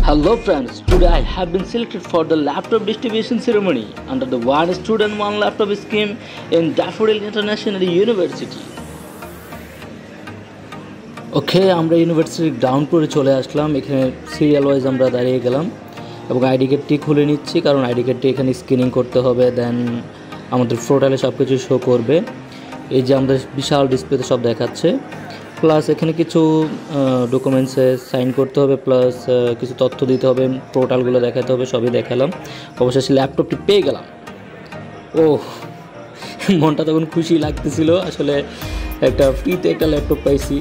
Hello friends, today I have been selected for the laptop distribution ceremony under the One Student One Laptop scheme in Daffodil International University. ওকে, আমরা ইউনিভার্সিটির ground ফ্লোরে চলে আসলাম। এখানে serial wise আমরা দাঁড়িয়ে গেলাম এবং আইডি কার্ডটি খুলে নিচ্ছি, কারণ আইডি কার্ডটি এখানে স্ক্যানিং করতে হবে, দেন আমাদের পোর্টালে সব কিছু শো করবে। এই যে আমাদের বিশাল ডিসপ্লেতে সব দেখাচ্ছে, প্লাস এখানে কিছু ডকুমেন্টসে সাইন করতে হবে, প্লাস কিছু তথ্য দিতে হবে, পোর্টালগুলো দেখাতে হবে, সবই দেখালাম। অবশেষে ল্যাপটপটি পেয়ে গেলাম। ও, মনটা তখন খুশি লাগতেছিল, আসলে একটা ফ্রিতে একটা ল্যাপটপ পাইছি।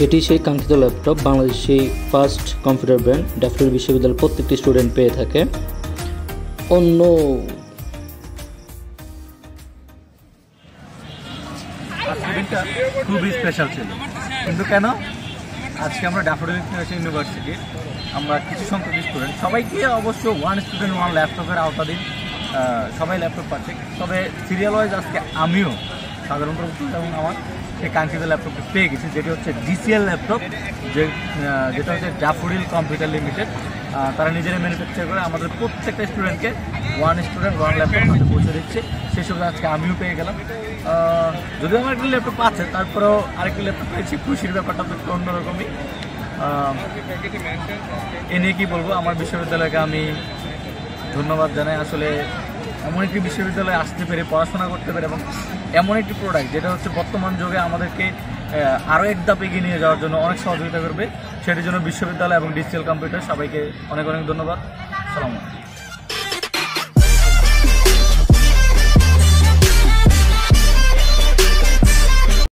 এটি সেই কাঙ্ক্ষিত laptop, Bangladeshi first computer brand. Daffodil বিশ্ববিদ্যালয়ের প্রত্যেকটি স্টুডেন্ট পেয়ে থাকে। অন্য দিনটা খুবই স্পেশাল ছিল, কিন্তু কেন আজকে আমরা ড্যাফোডিল ইউনিভার্সিটি আমরা কিছু সংখ্যক স্টুডেন্ট সবাইকে অবশ্য ওয়ান স্টুডেন্ট ওয়ান ল্যাপটপের আওতাধীন সবাই ল্যাপটপ পাচ্ছে। তবে সিরিয়াল ওয়াইজ আজকে আমিও সাধারণত এবং আমার সেই কাঙ্ক্ষিত ল্যাপটপটি পেয়ে গেছি, যেটি হচ্ছে ডিসিএল ল্যাপটপ, যেটা হচ্ছে ড্যাফোডিল কম্পিউটার লিমিটেড। তারা নিজেরা ম্যানুফ্যাকচার করে আমাদের প্রত্যেকটা স্টুডেন্টকে ওয়ান স্টুডেন্ট ওয়ান ল্যাপটপ হাতে পৌঁছে দিচ্ছে। সেসব আজকে আমিও পেয়ে গেলাম। যদিও আমার একটি ল্যাপটপ আছে, তারপরেও আরেকটি ল্যাপটপ পেয়েছি, খুশির ব্যাপারটা তো একটু অন্যরকমই। এ নিয়ে কী বলবো, আমার বিশ্ববিদ্যালয়কে আমি ধন্যবাদ জানাই। আসলে এমন একটি বিশ্ববিদ্যালয়ে আসতে পেরে, পড়াশোনা করতে পেরে, এবং এমন একটি প্রোডাক্ট যেটা হচ্ছে বর্তমান যুগে আমাদেরকে আরও এক ধাপ এগিয়ে নিয়ে যাওয়ার জন্য অনেক সহযোগিতা করবে, সেটির জন্য বিশ্ববিদ্যালয় এবং ডিজিটাল কম্পিউটার সবাইকে অনেক অনেক ধন্যবাদ। সালাম।